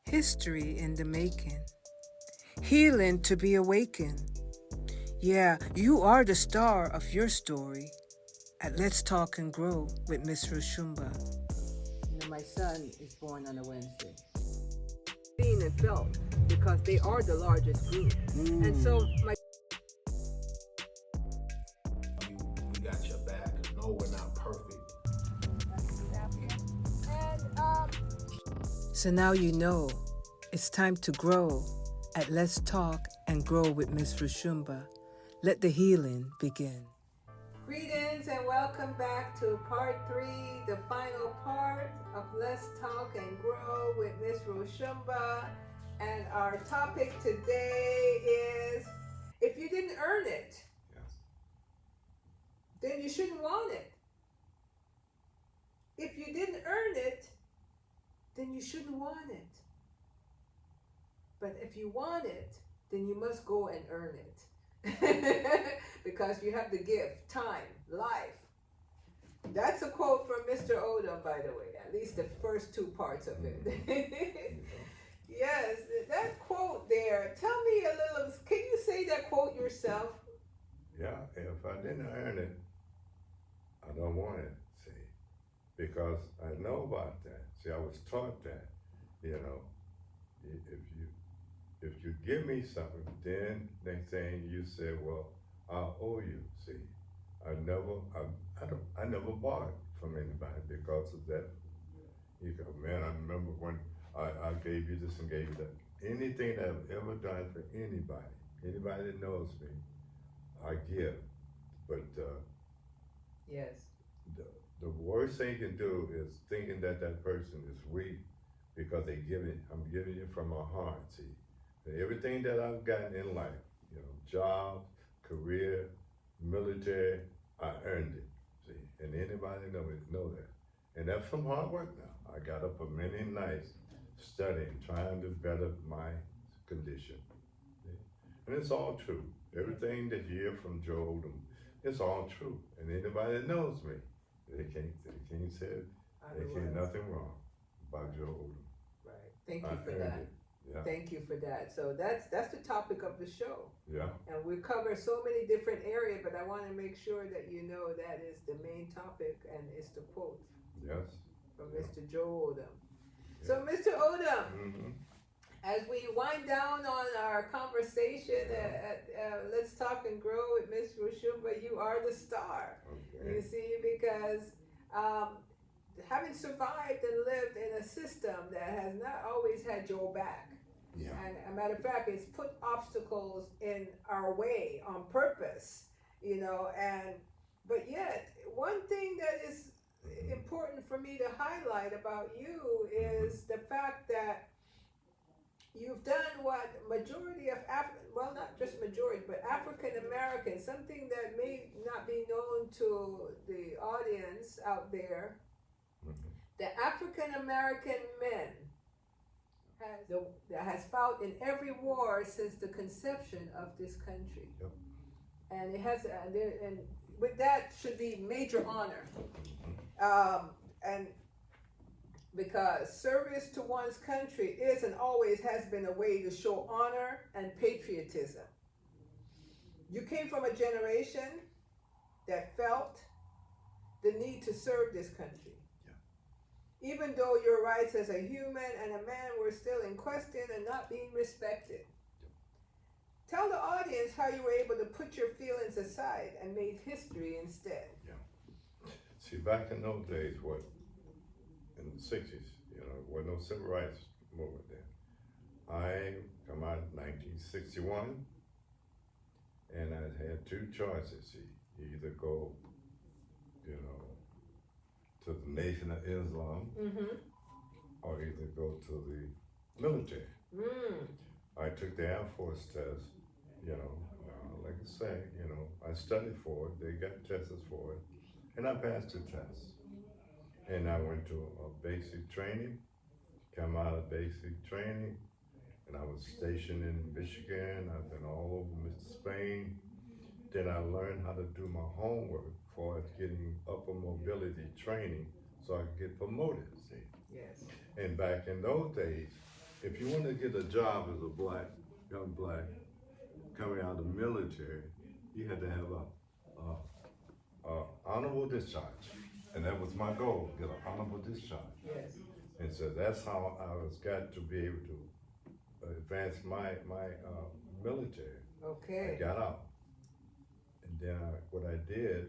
history in the making, healing to be awakened. Yeah, you are the star of your story at Let's Talk and Grow with Miss Roshumba. You know, my son is born on a Wednesday. Seen and felt because they are the largest group. And so we got your back. No, we're not perfect. So now you know it's time to grow at Let's Talk and Grow with Miss Roshumba. Let the healing begin. greetings and welcome back to part 3, the final part of Let's Talk and Grow with Miss Roshumba. And our topic today is, if you didn't earn it, then you shouldn't want it. If you didn't earn it, then you shouldn't want it. But if you want it, then you must go and earn it. Because you have the gift, time, life. That's a quote from Mr. Odom, by the way, at least the first 2 parts of it. Yes, that quote there, tell me a little, can you say that quote yourself? Yeah, if I didn't earn it, I don't want it, see, because I know about that. See, I was taught that, you know, if you give me something, then next thing you say, well, I owe you, see. I never bought from anybody because of that. You go, man, I remember when I gave you this and gave you that. Anything that I've ever done for anybody that knows me, I give. But Yes. the worst thing you can do is thinking that that person is weak because I'm giving you from my heart, see. Everything that I've gotten in life, you know, job, career, military, I earned it, see. And anybody know that. And that's from hard work now. I got up for many nights studying, trying to better my condition. See? And it's all true. Everything that you hear from Joe Odom, it's all true. And anybody that knows me, they can't say nothing wrong about Joe Odom. Right. Thank you for that. Yeah. Thank you for that. So that's the topic of the show. Yeah. And we cover so many different areas, but I want to make sure that you know that is the main topic, and it's the quote. Yes. From Mr. Joe Odom. Yeah. So Mr. Odom, as we wind down on our conversation at Let's Talk and Grow with Miss Roshumba, you are the star. Okay. You see, because having survived and lived in a system that has not always had your back. Yeah. And a matter of fact, it's put obstacles in our way on purpose, you know, but yet one thing that is important for me to highlight about you is the fact that you've done what majority of well, not just majority, but African Americans, something that may not be known to the audience out there. The African American men that has fought in every war since the conception of this country. Yep. And it has, and with that should be major honor. And because service to one's country is and always has been a way to show honor and patriotism. You came from a generation that felt the need to serve this country. Even though your rights as a human and a man were still in question and not being respected. Tell the audience how you were able to put your feelings aside and made history instead. Yeah. See, back in those days, in the 60s, you know, there was no civil rights movement then. I come out in 1961, and I had 2 choices. See, you either go, you know, to the Nation of Islam, or either go to the military. I took the Air Force test, you know, like I say, you know, I studied for it, they got tests for it, and I passed the test. And I went to a basic training, come out of basic training, and I was stationed in Michigan, I've been all over Spain. Then I learned how to do my homework for getting upper mobility training so I could get promoted, see. Yes. And back in those days, if you want to get a job as a young black, coming out of the military, you had to have a honorable discharge. And that was my goal, get an honorable discharge. Yes. And so that's how I was got to be able to advance my military. Okay. I got out. And then what I did,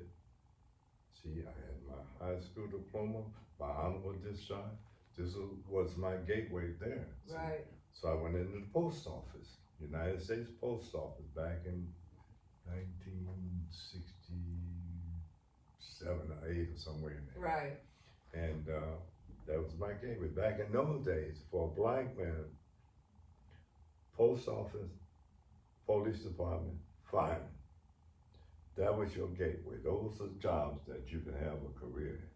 see, I had my high school diploma, my honorable discharge. This was my gateway there. See? Right. So I went into the post office, United States Post Office, back in 1967 or 8 or somewhere in there. Right. And that was my gateway. Back in those days, for a black man, post office, police department, fireman. That was your gateway. Those are jobs that you can have a career in.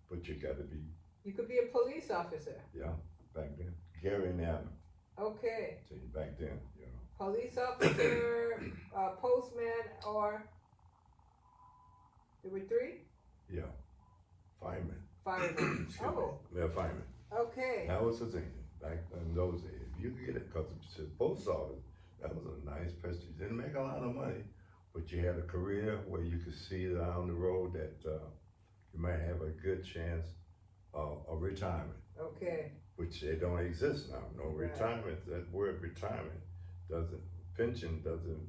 But you got to be. You could be a police officer. Yeah, back then. Gary and Adam. Okay. See, back then, you know. Police officer, postman, or there were 3? Yeah, fireman. Fireman. Oh. Yeah, fireman. Okay. That was the thing back in those days. If you could get it, because the post office, that was a nice place. You didn't make a lot of money, but you had a career where you could see down the road that you might have a good chance of retirement. Okay. Which they don't exist now. No Right. retirement. That word retirement doesn't. Pension doesn't.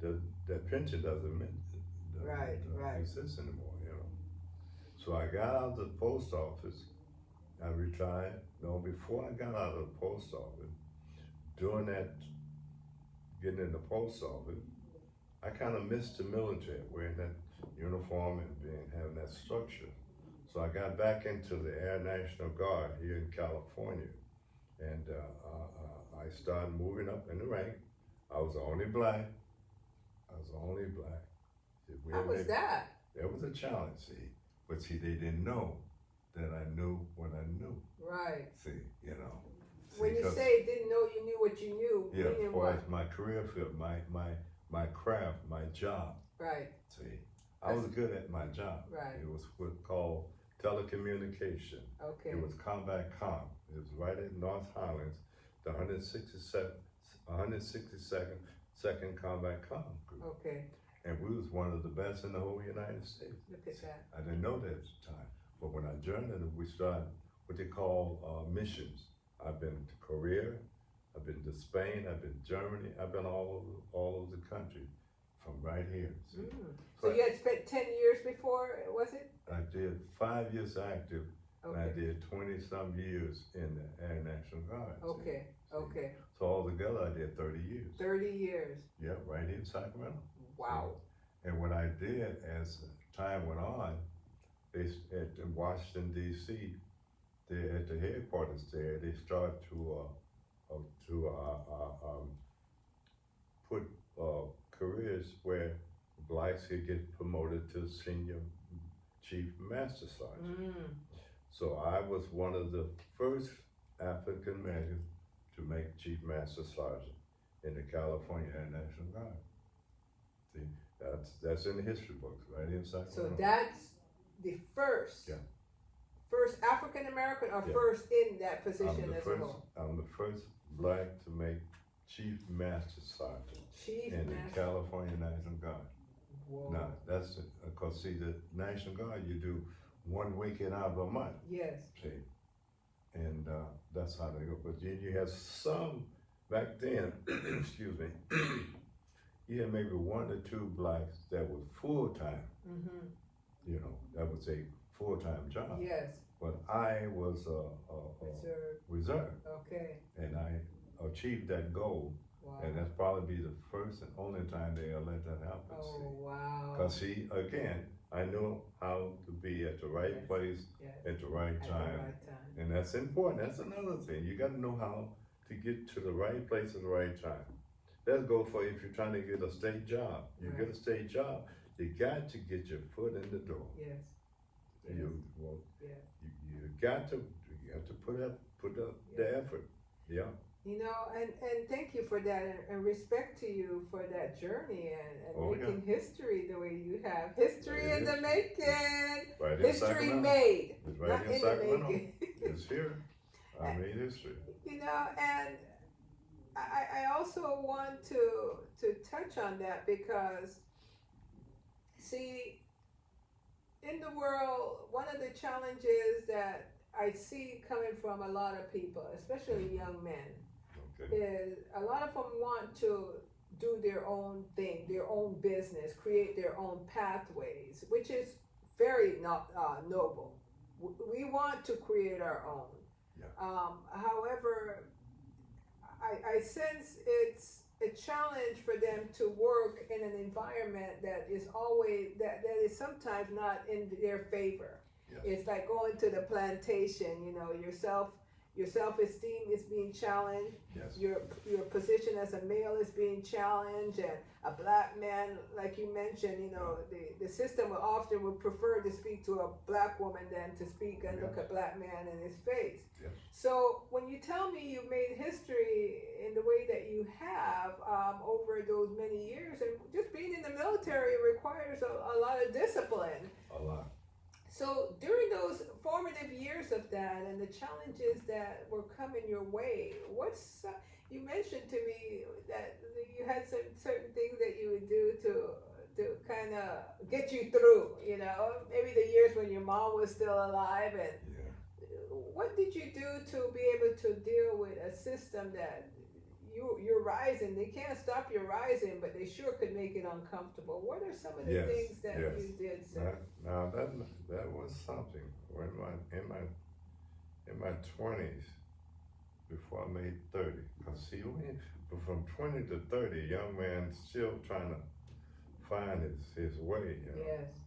That pension doesn't Right. exist anymore. You know. So I got out of the post office. I retired. No, before I got out of the post office, doing that, getting in the post office, I kind of missed the military, wearing that uniform and having that structure. So I got back into the Air National Guard here in California, and I started moving up in the rank. I was the only black. How was that? That was a challenge, see. But see, they didn't know that I knew what I knew. Right. See, you know. When you say didn't know you knew what you knew, yeah, meaning for what? my career field, my craft, my job. Right. See, I was good at my job. Right. It was what's called telecommunication. Okay. It was combat comm. It was right at North Highlands, the 162nd Combat Comm Group. Okay. And we was one of the best in the whole United States. Look at that. I didn't know that at the time. But when I joined it, we started what they call missions. I've been to Korea, I've been to Spain, I've been to Germany, I've been all over the country from right here. See? So you had spent 10 years before, was it? I did 5 years active, Okay. and I did 20-some years in the Air National Guard. see? Okay. Okay. So altogether, I did 30 years. 30 years. Yeah, right here in Sacramento. Wow. And what I did as time went on, they at Washington D.C., they at the headquarters there, they started to put careers where blacks could get promoted to senior chief master sergeant. So I was one of the first African Americans to make chief master sergeant in the California Air National Guard. See, that's in the history books, right inside. So that's the first. Yeah. First African American or Yeah. first in that position as well? I'm the first black to make chief master sergeant Chief in the master. California National Guard. Whoa. Now that's because see the National Guard you do one weekend out of a month. Yes. See, and that's how they go. But then you had some back then. excuse me. You had maybe 1 or 2 blacks that was full time. Mm-hmm. You know, that was a full-time job. Yes. But I was reserve, Okay. and I achieved that goal. Wow. And that's probably the first and only time they'll let that happen. Oh, wow. Because see, again, I knew how to be at the right Yes. place Yes. at the right At time. the right time. And that's important. That's another thing. You got to know how to get to the right place at the right time. That goes for if you're trying to get a state job. You Right. get a state job, you got to get your foot in the door. Yes. Yes. You got to put up the effort. Yeah. You know, and thank you for that, and respect to you for that journey and making history the way you have. History in the making. Right in History Sacramento. made. It's right Not in in Sacramento. the making. It's here. I made history. You know, and I also want to touch on that because, see, in the world, one of the challenges that I see coming from a lot of people, especially young men, is a lot of them want to do their own thing, their own business, create their own pathways, which is very noble. We want to create our own. Yeah. However, I sense it's a challenge for them to work in an environment that is always that is sometimes not in their favor. Yes. It's like going to the plantation. You know, your self-esteem is being challenged. Yes. Your position as a male is being challenged, and a black man, like you mentioned, you know, the system would prefer to speak to a black woman than to speak and look a black man in his face. Yes. So when you tell me you made history in the way that you have over those many years, and just being in the military requires a lot of discipline. A lot. So during those formative years of that and the challenges that were coming your way, you mentioned to me that you had some certain things that you would do to kind of get you through, you know, maybe the years when your mom was still alive, and what did you do to be able to deal with a system that you're rising? They can't stop your rising, but they sure could make it uncomfortable. What are some of the things that you did, sir? Now that was something. When in my 20s, before I made 30. Cause see, from 20 to 30, a young man still trying to find his way, you know. Yes.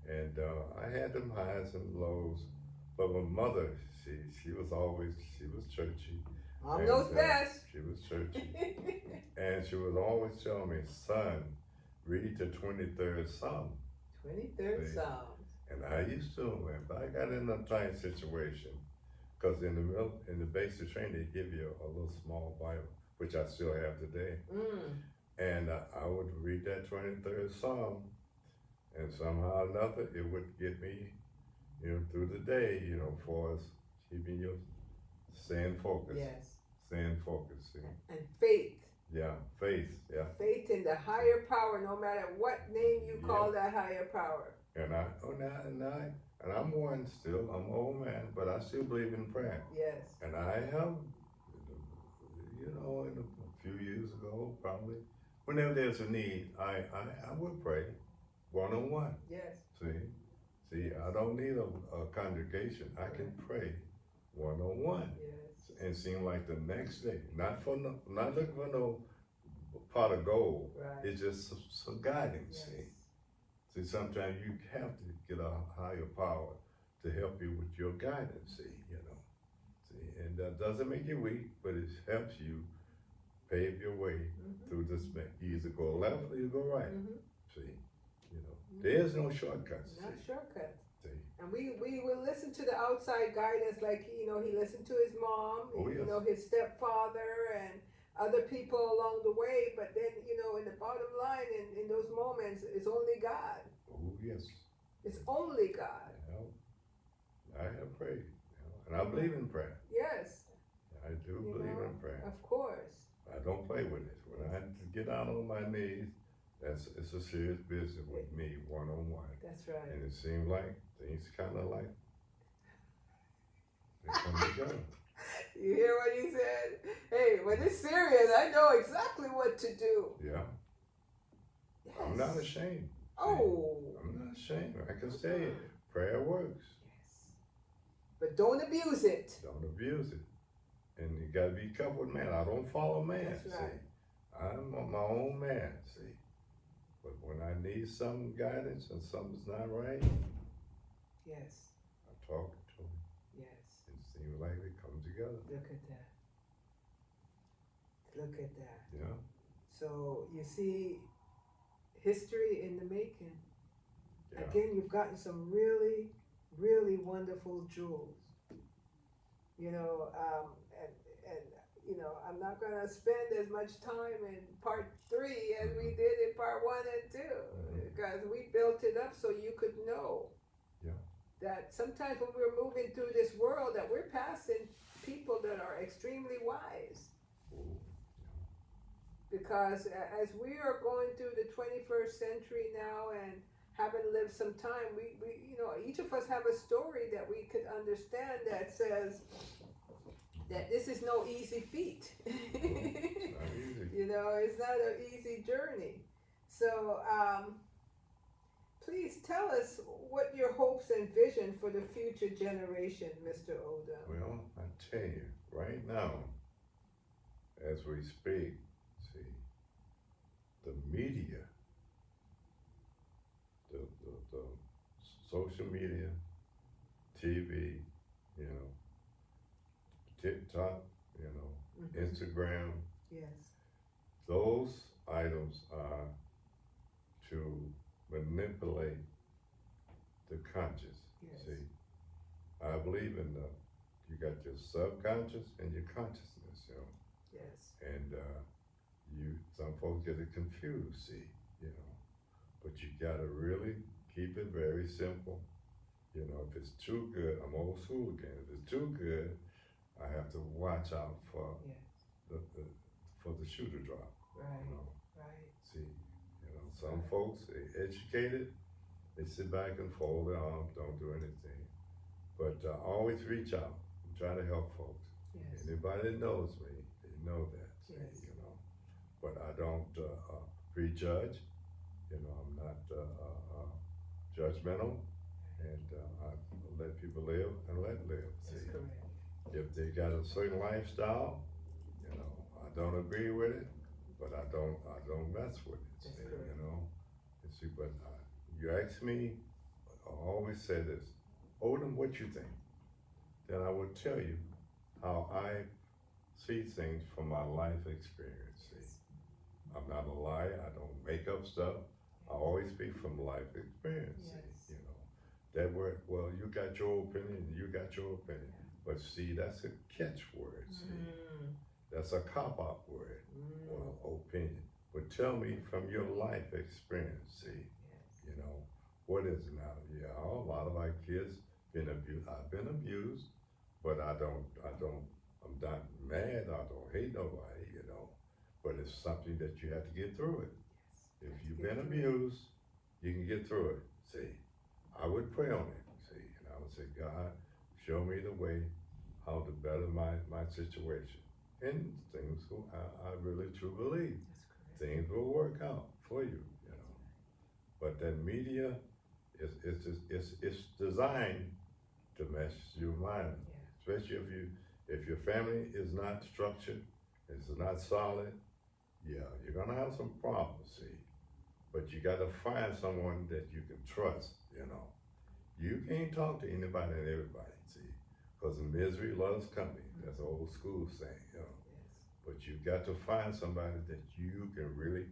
And I had them highs and lows, but my mother, she was churchy. Mom knows best. She was churchy. And she would always tell me, son, read the 23rd Psalm. 23rd Psalm. And I used to, if I got in a tight situation, because in the basic training, they give you a little small Bible, which I still have today. And I would read that 23rd Psalm, and somehow or another, it would get me, you know, through the day, you know, for us keeping you staying focused. Yes. Staying focused. See? And faith. Yeah, faith. Yeah. Faith in the higher power, no matter what name you call that higher power. And I'm one still. I'm an old man, but I still believe in prayer. Yes. And I have, you know, a few years ago, probably, whenever there's a need, I would pray one-on-one. Yes. See, I don't need a congregation. I can pray one-on-one. Yes. And seem like the next day, not looking for no pot of gold. Right. It's just some guidance. Yes. See, sometimes you have to get a higher power to help you with your guidance. You know. And that doesn't make you weak, but it helps you pave your way through this. You either go left or you go right. See, you know, there's no shortcuts. Not shortcuts. See. And we will listen to the outside guidance, like, you know, he listened to his mom, you know, his stepfather and other people along the way, but then, you know, in the bottom line, in those moments, it's only God. Oh, yes. It's only God. You know, I have prayed, you know, and I believe in prayer. Yes. I do believe in prayer. Of course. I don't play with it. When I get down on my knees, it's a serious business with me, one-on-one. That's right. And it seems like things kind of like they come together. You hear what he said? Hey, when it's serious, I know exactly what to do. Yeah. Yes. I'm not ashamed. Oh. I'm not ashamed. I can say it. Prayer works. Yes. But don't abuse it. Don't abuse it. And you got to be careful with man. I don't follow man. That's right. See, I'm my own man. See, but when I need some guidance and something's not right, yes, I talk to him. Yes. It seems like they come together. Look at that. Look at that. Yeah. So you see, history in the making. Yeah. Again, you've gotten some really, really wonderful jewels. You know, and you know, I'm not going to spend as much time in part 3 as we did in part 1 and 2, because we built it up so you could know that sometimes when we're moving through this world, that we're passing people that are extremely wise. Ooh, Because as we are going through the 21st century now and having lived some time, we each of us have a story that we could understand that says that this is no easy feat. not easy. It's not an easy journey. So please tell us what your hopes and vision for the future generation, Mr. Odom. Well, I tell you, right now, as we speak, see, the media, the social media, TV, TikTok, Instagram, Yes. those items are to manipulate the conscious. Yes. See, I believe in you got your subconscious and your consciousness, Yes. and some folks get it confused, see, but you gotta really keep it very simple. If it's too good, I'm old school again. If it's too good, I have to watch out for Yes. for the shoe to drop. Right. Right. See, some folks, they educated, they sit back and fold their arms, don't do anything. But always reach out and try to help folks. Yes. Anybody that knows me, they know that. See, Yes. But I don't prejudge. I'm not judgmental, and I let people live and let live. That's See, correct. if they got a certain lifestyle, I don't agree with it, but I don't mess with it. That's See, correct. You see, but you ask me, I always say this, Odom, what you think? Then I would tell you how I see things from my life experience. See, I'm not a liar. I don't make up stuff. I always speak from life experience. Yes. See, that word. Well, you got your opinion. You got your opinion. But see, that's a catchword. See, that's a cop-out word. Well, opinion. But tell me from your life experience. See, what is it now? Yeah, a lot of our kids been abused. I've been abused, but I'm not mad. I don't hate nobody. But it's something that you have to get through it. If you've been abused, you can get through it. See, I would pray on it. See, and I would say, God, show me the way how to better my situation. And things will, I really truly believe things will work out for you. But that media it's designed to mess your mind, especially if your family is not structured, it's not solid. Yeah, you're gonna have some problems. See, but you gotta find someone that you can trust. You can't talk to anybody and everybody. See, because misery loves company. That's an old school saying. Yes. But you got to find somebody that you can really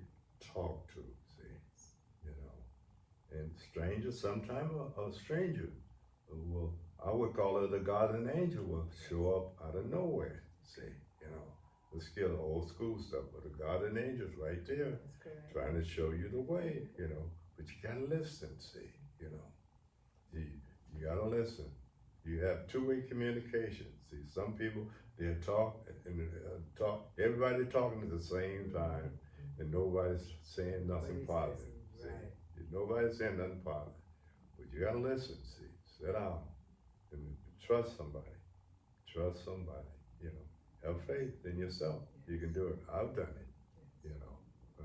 talk to. See, and strangers, sometimes a stranger will, I would call it a guardian angel, will show up out of nowhere. See, it's still the old school stuff, but a guardian angel's right there, trying to show you the way. But you gotta listen. See, you gotta listen. You have two-way communication. See, some people they talk and talk. Everybody talking at the same time, and nobody's saying nothing positive. See, nobody's saying nothing positive. But you gotta listen. See, sit down and trust somebody. Trust somebody. Have faith in yourself. You can do it. I've done it.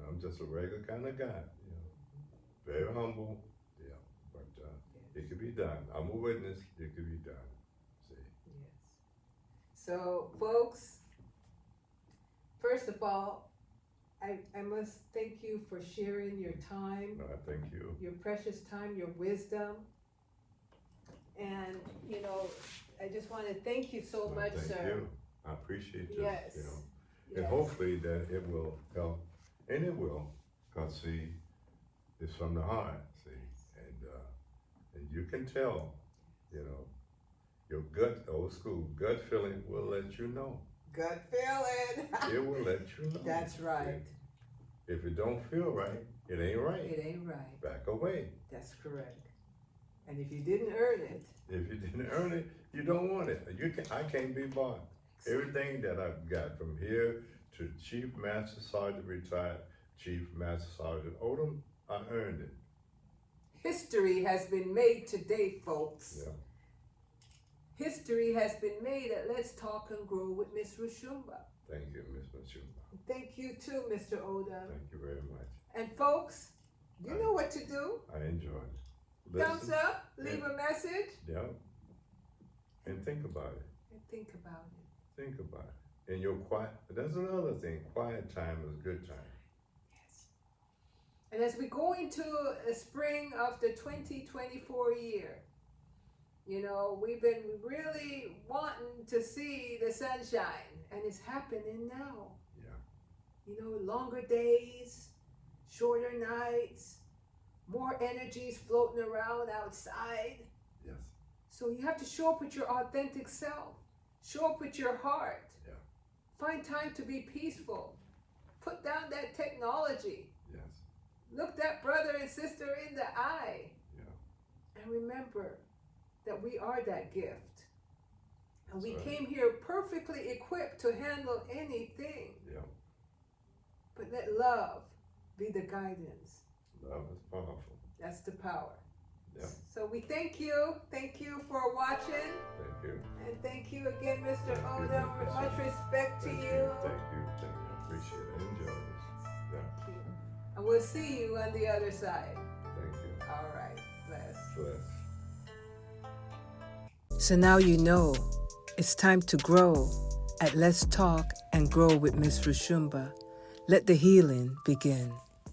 I'm just a regular kind of guy. Very humble. Yeah, but it can be done. I'm a witness. It can be done. See. Yes. So, folks, first of all, I must thank you for sharing your time. No, I thank you. Your precious time, your wisdom. And, I just want to thank you so much, thank sir. You. I appreciate this. Yes. And hopefully that it will help, and it will, because see, it's from the heart, see, and you can tell, your gut, old school gut feeling will let you know. Gut feeling. It will let you know. That's right. See? If it don't feel right, it ain't right. It ain't right. Back away. That's correct. And if you didn't earn it. If you didn't earn it, you don't want it. I can't be bought. Everything that I've got from here to Chief Master Sergeant retired, Chief Master Sergeant Odom, I earned it. History has been made today, folks. Yeah. History has been made at Let's Talk and Grow with Miss Roshumba. Thank you, Miss Roshumba. Thank you too, Mr. Odom. Thank you very much. And folks, you know what to do. I enjoyed it. Thumbs up, leave a message. Yeah. And think about it. And think about it. Think about it. And your quiet, that's another thing. Quiet time is good time. Yes. And as we go into the spring of the 2024 year, you know, we've been really wanting to see the sunshine, and it's happening now. Yeah. You know, longer days, shorter nights, more energies floating around outside. Yes. So you have to show up with your authentic self. Show up with your heart. Yeah. Find time to be peaceful. Put down that technology. Yes. Look that brother and sister in the eye. Yeah. And remember that we are that gift. And we That's right. came here perfectly equipped to handle anything. Yeah. But let love be the guidance. Love is powerful. That's the power. Yeah. So we thank you. Thank you for watching. Thank you. And thank you again, Mr. Thank you, Odom. Miss Much Roshumba. respect to Thank you. Thank you. Thank you. Appreciate it. Enjoy this. Yeah. Thank you. And we'll see you on the other side. Thank you. All right. Bless. Bless. So now you know it's time to grow at Let's Talk and Grow with Miss Roshumba. Let the healing begin.